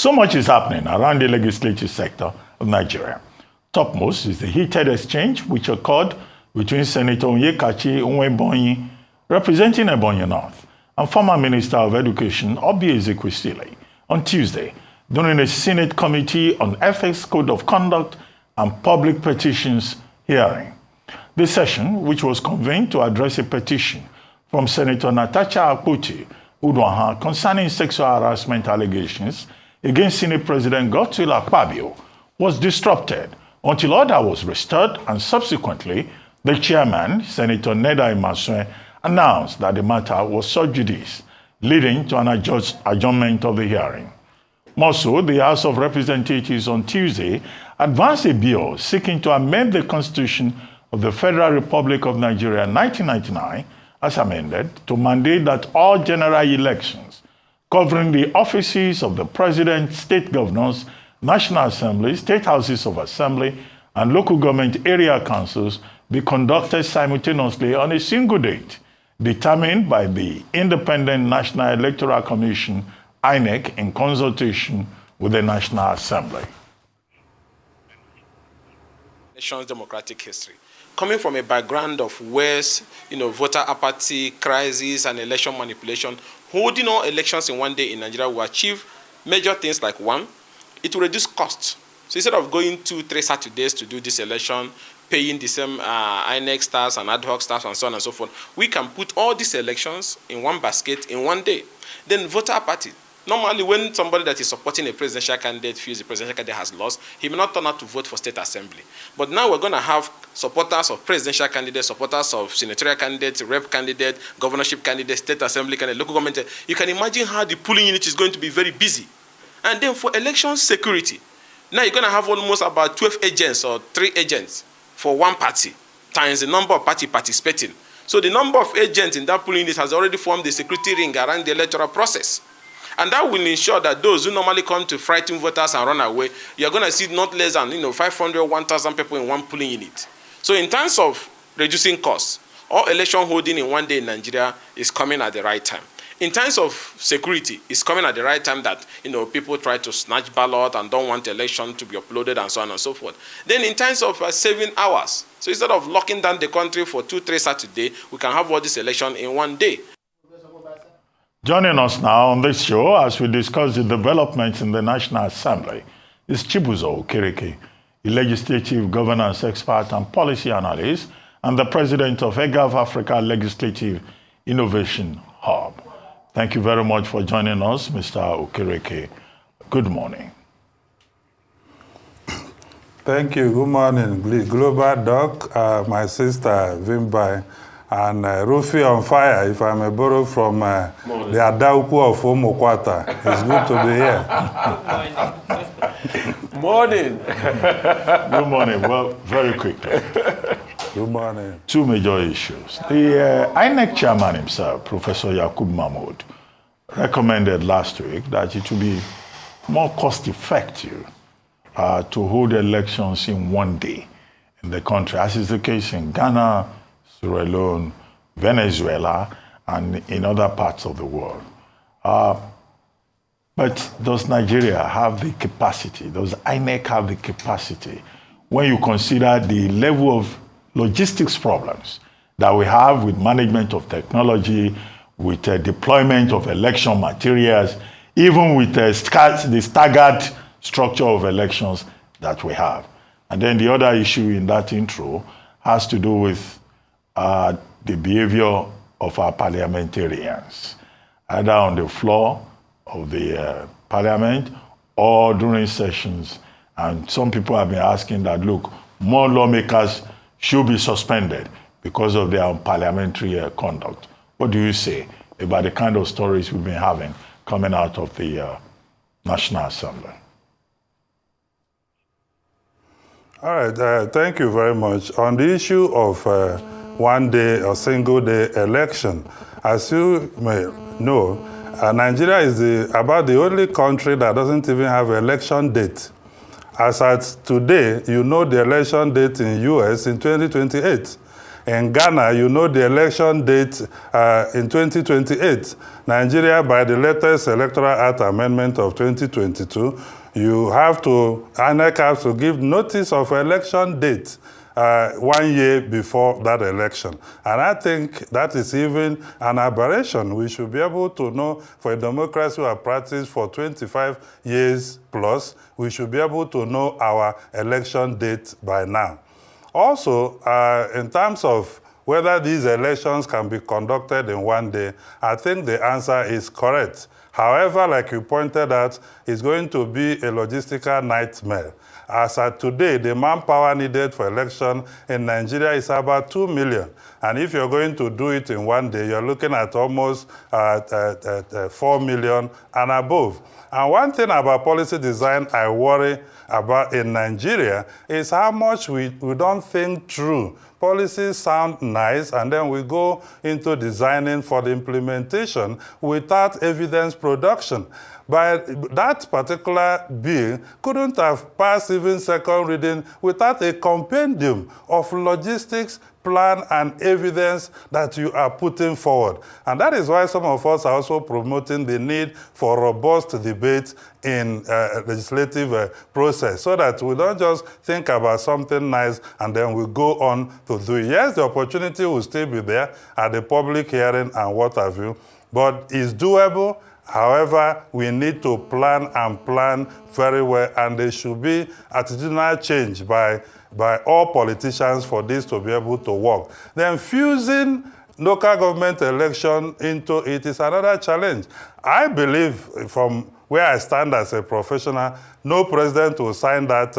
So much is happening around the legislative sector of Nigeria. Topmost is the heated exchange which occurred between Senator Onyekachi Onwebonyi, representing Ebonyi North, and former Minister of Education Obi Ezekwesili on Tuesday during a Senate Committee on Ethics, Code of Conduct, and Public Petitions hearing. The session, which was convened to address a petition from Senator Natasha Akpoti-Uduaghan concerning sexual harassment allegations against Senate President Godswill Akpabio, was disrupted until order was restored, and subsequently, the chairman, Senator Neda Imasue, announced that the matter was sub judice, leading to an adjournment of the hearing. More so, the House of Representatives on Tuesday advanced a bill seeking to amend the Constitution of the Federal Republic of Nigeria 1999, as amended, to mandate that all general elections covering the offices of the President, state governors, National Assembly, state houses of assembly, and local government area councils be conducted simultaneously on a single date, determined by the Independent National Electoral Commission, INEC, in consultation with the National Assembly. Nation's democratic history, coming from a background of worse, voter apathy, crisis, and election manipulation, holding all elections in one day in Nigeria will achieve major things like: one, it will reduce costs. So instead of going 2-3 Saturdays to do this election, paying the same INEC staffs and ad hoc staffs and so on and so forth, we can put all these elections in one basket in one day. Then voter apathy. Normally, when somebody that is supporting a presidential candidate feels the presidential candidate has lost, he may not turn out to vote for state assembly. But now we're going to have supporters of presidential candidates, supporters of senatorial candidates, rep candidate, governorship candidate, state assembly candidate, local government. You can imagine how the polling unit is going to be very busy. And then for election security, now you're going to have almost about 12 agents or 3 agents for one party, times the number of parties participating. So the number of agents in that polling unit has already formed the security ring around the electoral process. And that will ensure that those who normally come to frighten voters and run away, you're going to see not less than 500, 1,000 people in one polling unit. So in terms of reducing costs, all election holding in one day in Nigeria is coming at the right time. In terms of security, it's coming at the right time that people try to snatch ballot and don't want election to be uploaded and so on and so forth. Then in terms of saving hours, so instead of locking down the country for 2-3 Saturdays, we can have all this election in one day. Joining us now on this show as we discuss the developments in the National Assembly is Chibuzor Okereke, a legislative governance expert and policy analyst, and the president of EGAV Africa Legislative Innovation Hub. Thank you very much for joining us, Mr. Okereke. Good morning. Thank you. Good morning, Global Doc, my sister Vimbai, and Rufi on fire, if I may borrow from the Adauku of Omokwata. It's good to be here. Morning. Good morning. Well, very quickly. Good morning. 2 major issues. The INEC chairman himself, Professor Yakub Mahmoud, recommended last week that it would be more cost-effective to hold elections in one day in the country, as is the case in Ghana, Sierra Leone, Venezuela, and in other parts of the world. But does Nigeria have the capacity? Does INEC have the capacity when you consider the level of logistics problems that we have with management of technology, with deployment of election materials, even with the staggered structure of elections that we have? And then the other issue in that intro has to do with the behavior of our parliamentarians, either on the floor of the parliament or during sessions. And some people have been asking that, look, more lawmakers should be suspended because of their parliamentary conduct. What do you say about the kind of stories we've been having coming out of the National Assembly? All right, thank you very much. On the issue of one day or single day election, as you may know, Nigeria is about the only country that doesn't even have an election date. As at today, the election date in US in 2028. In Ghana, you know the election date in 2028. Nigeria, by the latest Electoral Act Amendment of 2022, INEC has to give notice of election date 1 year before that election. And I think that is even an aberration. We should be able to know, for a democracy we have practiced for 25 years plus, we should be able to know our election date by now. Also, in terms of whether these elections can be conducted in 1 day, I think the answer is correct. However, like you pointed out, it's going to be a logistical nightmare. As at today, the manpower needed for election in Nigeria is about 2 million. And if you're going to do it in 1 day, you're looking at almost 4 million and above. And one thing about policy design I worry about in Nigeria is how much we don't think through. Policies sound nice, and then we go into designing for the implementation without evidence production. But that particular bill couldn't have passed even second reading without a compendium of logistics, plan, and evidence that you are putting forward. And that is why some of us are also promoting the need for robust debate in legislative process, so that we don't just think about something nice and then we go on to do it. Yes, the opportunity will still be there at the public hearing and what have you, but it's doable. However, we need to plan and plan very well, and there should be attitudinal change by all politicians for this to be able to work. Then fusing local government election into it is another challenge. I believe, from where I stand as a professional, no president will sign that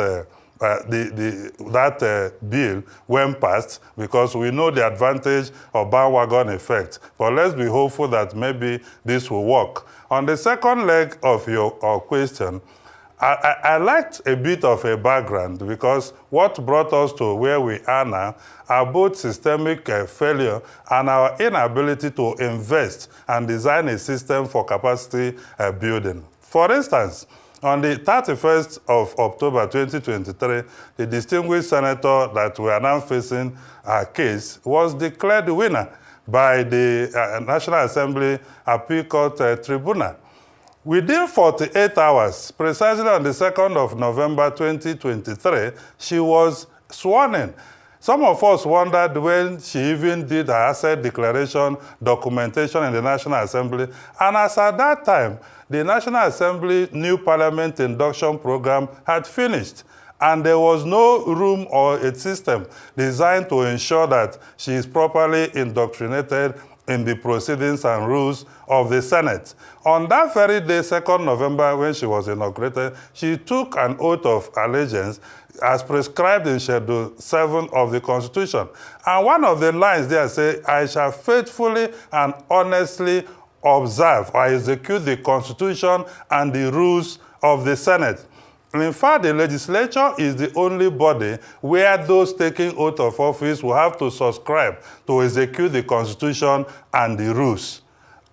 bill when passed, because we know the advantage of bandwagon effect. But let's be hopeful that maybe this will work. On the second leg of your question, I liked a bit of a background, because what brought us to where we are now are both systemic failure and our inability to invest and design a system for capacity building. For instance, on the 31st of October 2023, the distinguished senator that we are now facing a case was declared winner by the National Assembly Appeal Court Tribunal. Within 48 hours, precisely on the 2nd of November 2023, she was sworn in. Some of us wondered when she even did her asset declaration documentation in the National Assembly. And as at that time, the National Assembly new Parliament induction program had finished. And there was no room or a system designed to ensure that she is properly indoctrinated in the proceedings and rules of the Senate. On that very day, 2nd November, when she was inaugurated, she took an oath of allegiance as prescribed in Schedule 7 of the Constitution. And one of the lines there says, "I shall faithfully and honestly observe or execute the Constitution and the rules of the Senate." In fact, the legislature is the only body where those taking oath of office will have to subscribe to execute the Constitution and the rules.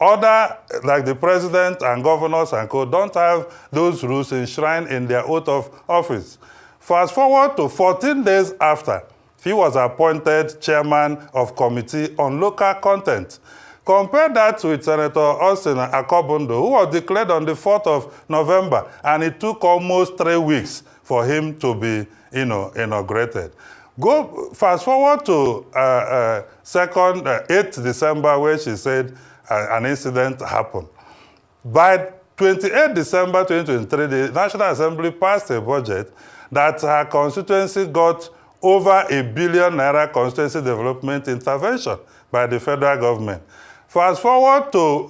Other, like the president and governors and co, don't have those rules enshrined in their oath of office. Fast forward to 14 days after, he was appointed chairman of Committee on Local Content. Compare that with Senator Austin Akobundo, who was declared on the 4th of November, and it took almost 3 weeks for him to be, inaugurated. Go fast forward to 8th December, where she said an incident happened. By 28 December 2023, the National Assembly passed a budget that her constituency got over ₦1 billion constituency development intervention by the federal government. Fast forward to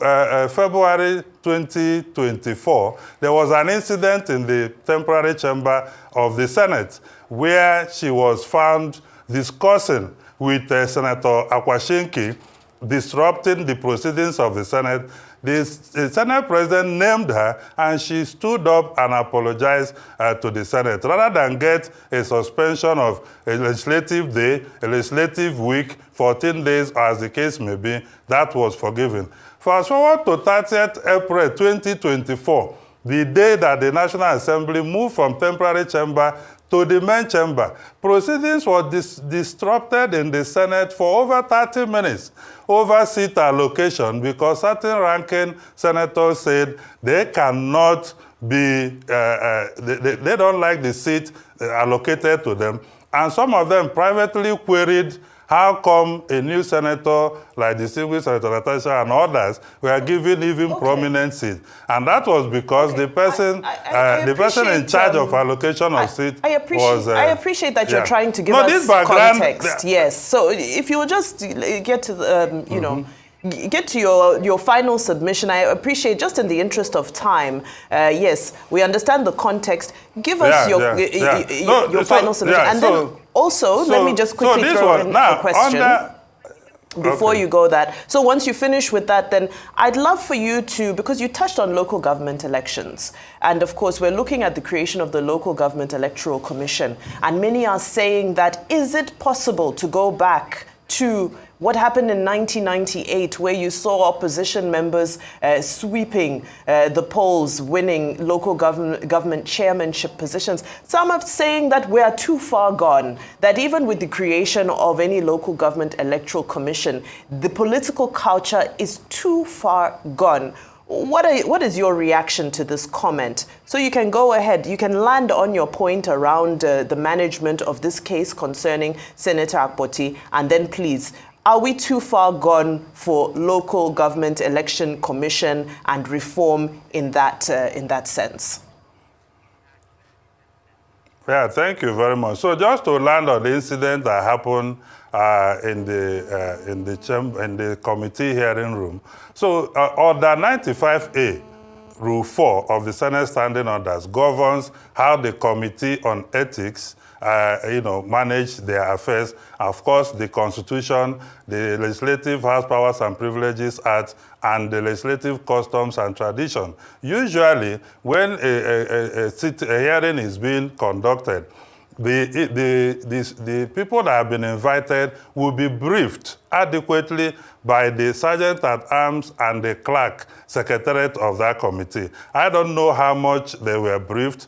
February 2024, there was an incident in the temporary chamber of the Senate where she was found discussing with Senator Akwashinki, disrupting the proceedings of the Senate. The Senate president named her, and she stood up and apologized to the Senate. Rather than get a suspension of a legislative day, a legislative week, 14 days, as the case may be, that was forgiven. Fast forward to 30th April 2024, the day that the National Assembly moved from temporary chamber to the main chamber. Proceedings were disrupted in the Senate for over 30 minutes over seat allocation because certain ranking senators said they cannot be, they don't like the seat allocated to them. And some of them privately queried how come a new senator like distinguished Senator Natasha and others were given even prominent seats? And that was because the person, the person in charge of allocation of seats was... I appreciate that you're trying to give us context. Yes. So if you will just get to, you know, get to your final submission. I appreciate, just in the interest of time, yes, we understand the context. Give us your final submission. And then also, let me just quickly throw in a question before you go that. So once you finish with that, then I'd love for you to, because you touched on local government elections. And of course, we're looking at the creation of the Local Government Electoral Commission. And many are saying that, is it possible to go back to what happened in 1998, where you saw opposition members sweeping the polls, winning local government chairmanship positions? Some are saying that we are too far gone, that even with the creation of any local government electoral commission, the political culture is too far gone. What is your reaction to this comment? So you can go ahead, you can land on your point around the management of this case concerning Senator Akpoti, and then please, are we too far gone for local government election commission and reform in that sense? Yeah, thank you very much. So just to land on the incident that happened in the committee hearing room. So Order 95A, Rule 4 of the Senate Standing Orders governs how the Committee on Ethics manage their affairs. Of course, the Constitution, the Legislative House Powers and Privileges Act, and the Legislative Customs and Tradition. Usually, when a hearing is being conducted, the people that have been invited will be briefed adequately by the Sergeant at Arms and the Clerk Secretariat of that committee. I don't know how much they were briefed,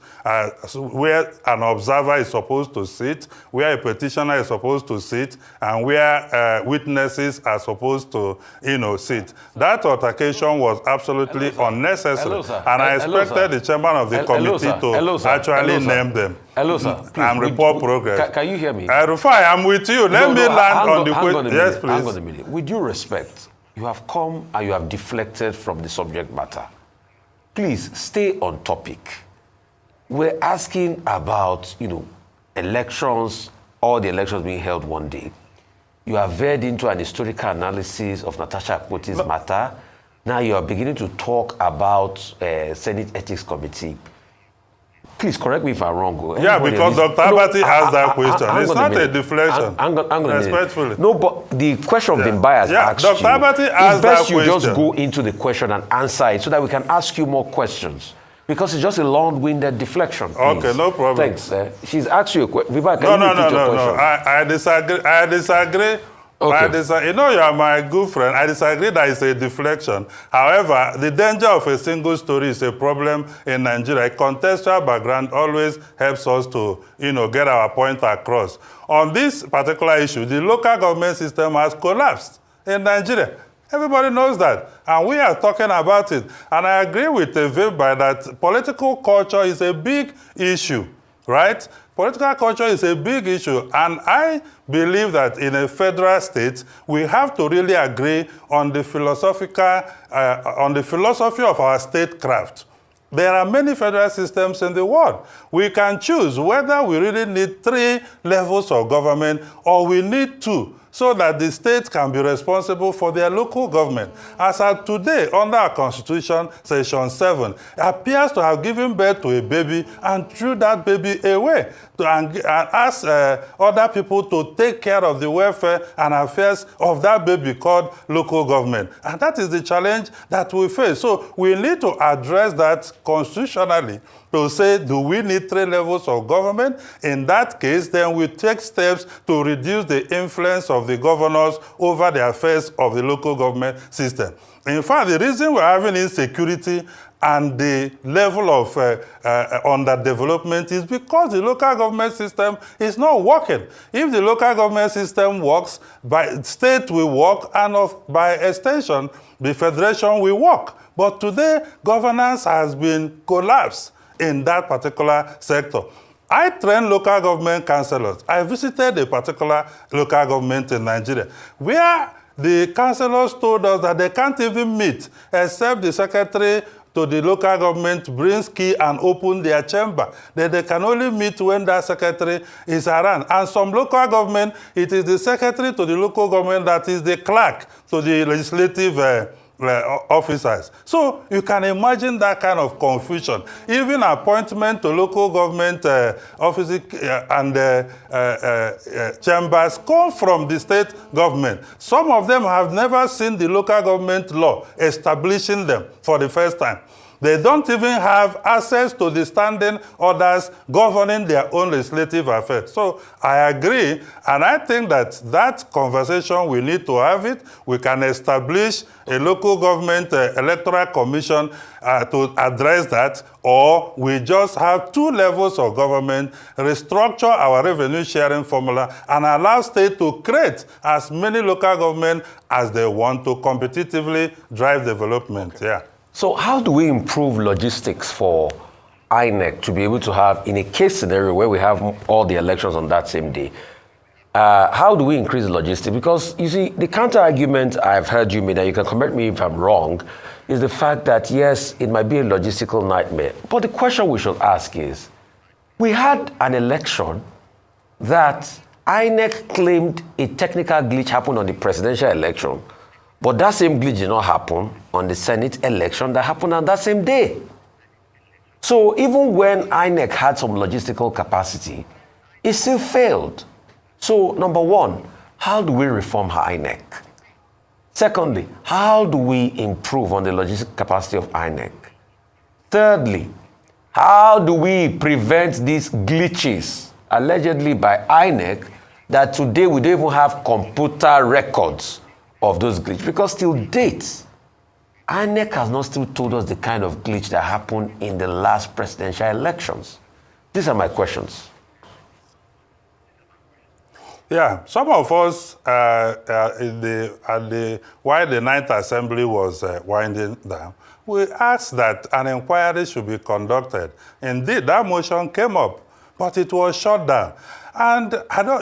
where an observer is supposed to sit, where a petitioner is supposed to sit, and where witnesses are supposed to, sit. That altercation was absolutely unnecessary, and I expected the chairman of the committee to actually name them. Hello, sir. Please, and report progress. Can you hear me? Rufai, I'm with you. Let me land on the question. Yes, please. Hang on a minute. With due respect, you have come and you have deflected from the subject matter. Please stay on topic. We're asking about, elections, all the elections being held one day. You have veered into an historical analysis of Natasha Akpoti's matter. Now you are beginning to talk about Senate Ethics Committee. Please correct me if I'm wrong. Yeah, because Dr. Abati asked that question. It's not a deflection. Respectfully. No, but the question of being biased asked Dr. Abati asked that question. It's best you just go into the question and answer it so that we can ask you more questions. Because it's just a long-winded deflection. Please. Okay, no problem. Thanks. She's asked you a question. No. I disagree. Okay. You are my good friend. I disagree that it's a deflection. However, the danger of a single story is a problem in Nigeria. A contextual background always helps us to, get our point across. On this particular issue, the local government system has collapsed in Nigeria. Everybody knows that. And we are talking about it. And I agree with Vivba that political culture is a big issue, right? Political culture is a big issue, and I believe that in a federal state, we have to really agree on the philosophy of our statecraft. There are many federal systems in the world. We can choose whether we really need 3 levels of government or we need 2, so that the states can be responsible for their local government. As of today, under our Constitution, Section 7, appears to have given birth to a baby and threw that baby away and asked other people to take care of the welfare and affairs of that baby called local government. And that is the challenge that we face. So we need to address that constitutionally to say, do we need 3 levels of government? In that case, then we take steps to reduce the influence of of the governors over the affairs of the local government system. In fact, the reason we're having insecurity and the level of underdevelopment is because the local government system is not working. If the local government system works, state will work, and by extension, the federation will work. But today, governance has been collapsed in that particular sector. I train local government councillors. I visited a particular local government in Nigeria where the councillors told us that they can't even meet except the secretary to the local government brings key and open their chamber. They can only meet when that secretary is around. And some local government, it is the secretary to the local government that is the clerk to the legislative officers. So you can imagine that kind of confusion. Even appointment to local government offices and chambers come from the state government. Some of them have never seen the local government law establishing them for the first time. They don't even have access to the standing orders governing their own legislative affairs. So I agree, and I think that conversation, we need to have it. We can establish a local government electoral commission to address that, or we just have two levels of government, restructure our revenue sharing formula, and allow states to create as many local government as they want to competitively drive development. Okay. Yeah. So how do we improve logistics for INEC to be able to have, in a case scenario where we have all the elections on that same day, how do we increase the logistics? Because, you see, the counter-argument I've heard you make, and you can correct me if I'm wrong, is the fact that, yes, it might be a logistical nightmare. But the question we should ask is, we had an election that INEC claimed a technical glitch happened on the presidential election, but that same glitch did not happen on the Senate election that happened on that same day. So even when INEC had some logistical capacity, it still failed. So number one, how do we reform INEC? Secondly, how do we improve on the logistic capacity of INEC? Thirdly, how do we prevent these glitches allegedly by INEC that today we don't even have computer records of those glitches? Because till date, INEC has not still told us the kind of glitch that happened in the last presidential elections. These are my questions. Yeah, some of us, while the Ninth Assembly was winding down, we asked that an inquiry should be conducted. Indeed, that motion came up, but it was shut down. And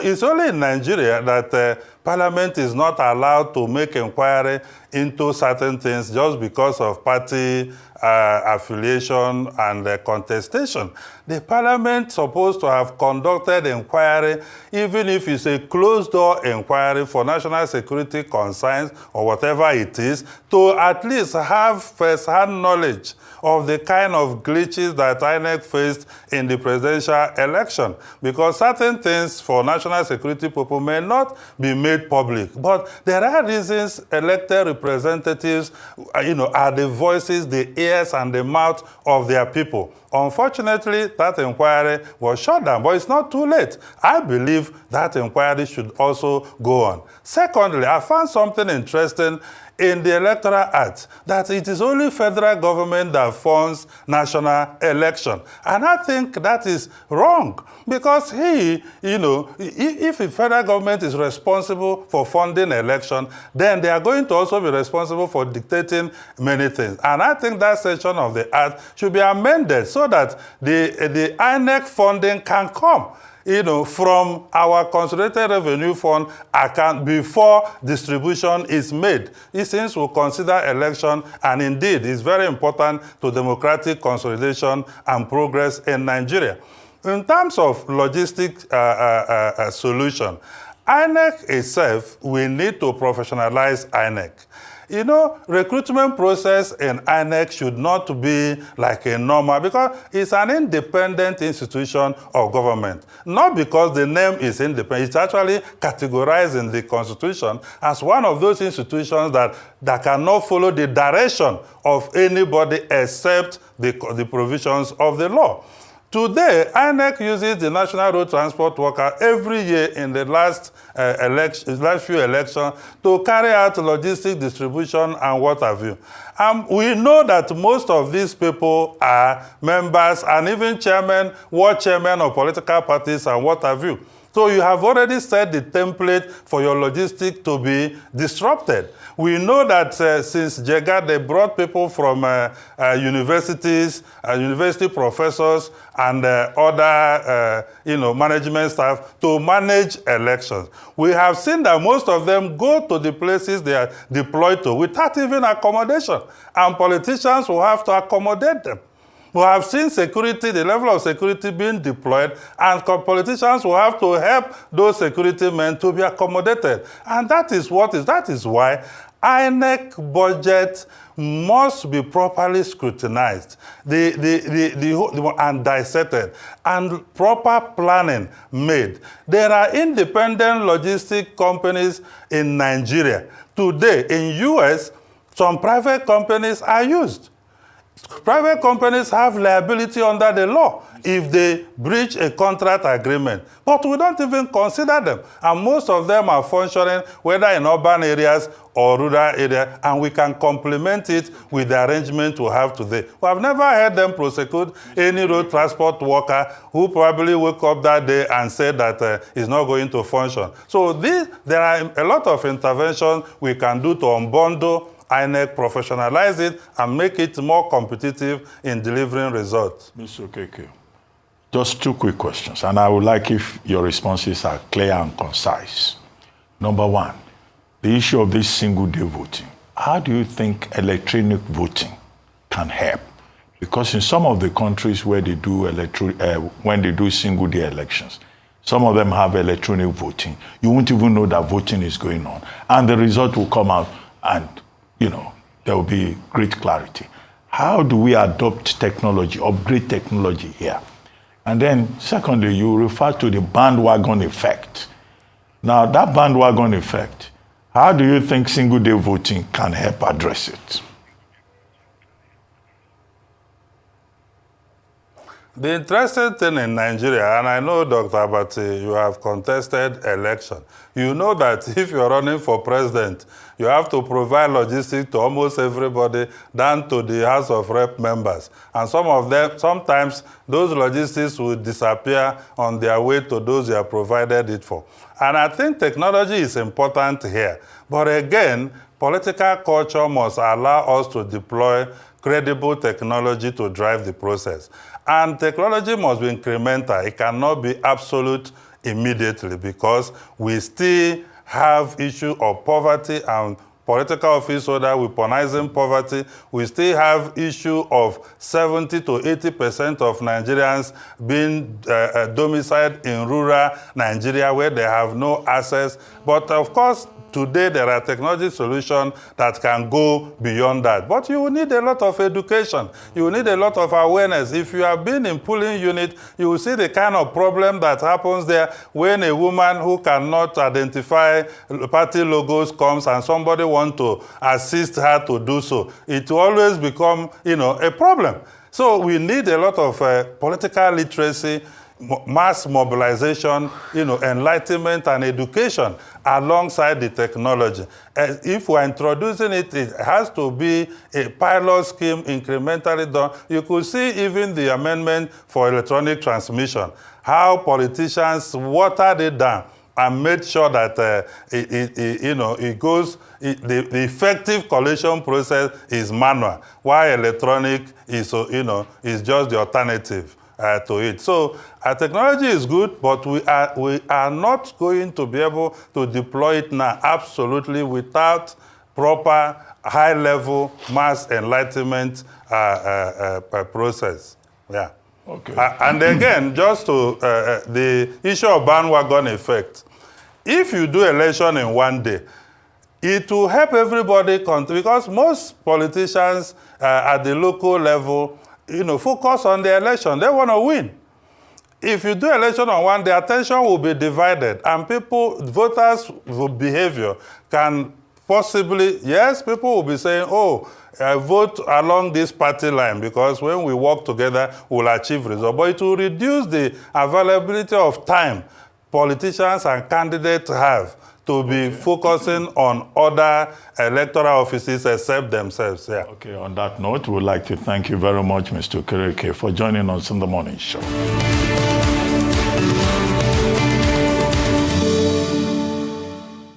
it's only in Nigeria that Parliament is not allowed to make inquiry into certain things just because of party affiliation and contestation. The Parliament is supposed to have conducted inquiry, even if it's a closed-door inquiry for national security concerns or whatever it is, to at least have first-hand knowledge of the kind of glitches that INEC faced in the presidential election. Because certain things for national security people may not be made public. But there are reasons elected representatives, are the voices, the ears, and the mouth of their people. Unfortunately, that inquiry was shut down, but it's not too late. I believe that inquiry should also go on. Secondly, I found something interesting in the Electoral Act, that it is only federal government that funds national election. And I think that is wrong, because if the federal government is responsible for funding election, then they are going to also be responsible for dictating many things. And I think that section of the Act should be amended so that the INEC funding can come from our consolidated revenue fund account before distribution is made. Since we consider election, and indeed it's very important to democratic consolidation and progress in Nigeria. In terms of logistic solution, INEC itself, we need to professionalize INEC. Recruitment process in INEC should not be like a normal, because it's an independent institution of government. Not because the name is independent, it's actually categorized in the Constitution as one of those institutions that cannot follow the direction of anybody except the provisions of the law. Today, INEC uses the National Road Transport Worker every year in the last few elections to carry out logistic distribution and what have you. We know that most of these people are members and even chairmen, ward chairmen of political parties and what have you. So you have already set the template for your logistics to be disrupted. We know that since JEGA, they brought people from universities, university professors, and other management staff to manage elections. We have seen that most of them go to the places they are deployed to without even accommodation, and politicians will have to accommodate them. We have seen security, the level of security being deployed, and politicians will have to help those security men to be accommodated. And that is why INEC budget must be properly scrutinized and dissected, and proper planning made. There are independent logistic companies in Nigeria. Today, in US, some private companies are used. Private companies have liability under the law if they breach a contract agreement, but we don't even consider them. And most of them are functioning whether in urban areas or rural areas, and we can complement it with the arrangement we have today. We have never heard them prosecute any road transport worker who probably woke up that day and said that it's not going to function. So there are a lot of interventions we can do to unbundle INEC, professionalize it, and make it more competitive in delivering results. Mr. Okereke, just two quick questions, and I would like if your responses are clear and concise. Number one, the issue of this single-day voting. How do you think electronic voting can help? Because in some of the countries where they do when they do single-day elections, some of them have electronic voting. You won't even know that voting is going on, and the result will come out, and there will be great clarity. How do we adopt technology, upgrade technology here? And then, secondly, you refer to the bandwagon effect. Now, that bandwagon effect, how do you think single-day voting can help address it? The interesting thing in Nigeria, and I know, Dr. Abati, you have contested election. You know that if you're running for president, you have to provide logistics to almost everybody, down to the House of Rep members. And some of them, sometimes those logistics will disappear on their way to those you have provided it for. And I think technology is important here. But again, political culture must allow us to deploy credible technology to drive the process. And technology must be incremental. It cannot be absolute immediately, because we still have issue of poverty and political office holder weaponizing poverty. We still have issue of 70 to 80% of Nigerians being domiciled in rural Nigeria where they have no access. But of course, today there are technology solutions that can go beyond that. But you will need a lot of education. You will need a lot of awareness. If you have been in polling unit, you will see the kind of problem that happens there when a woman who cannot identify party logos comes and somebody wants to assist her to do so. It will always become, a problem. So we need a lot of political literacy, mass mobilization, enlightenment and education alongside the technology. If we're introducing it, it has to be a pilot scheme, incrementally done. You could see even the amendment for electronic transmission, how politicians watered it down and made sure that the effective collation process is manual, while electronic is, is just the alternative to it. So technology is good, but we are not going to be able to deploy it now absolutely without proper high-level mass enlightenment process. Yeah. Okay. And again, just to the issue of bandwagon effect. If you do election in one day, it will help everybody, because most politicians at the local level focus on the election. They want to win. If you do election on one day, attention will be divided, and voters' behavior can possibly, yes, people will be saying, oh, vote along this party line because when we work together, we'll achieve results. But it will reduce the availability of time politicians and candidates have to be focusing on other electoral offices except themselves. Yeah. Okay, on that note, we'd like to thank you very much, Mr. Okereke, for joining us on the morning show.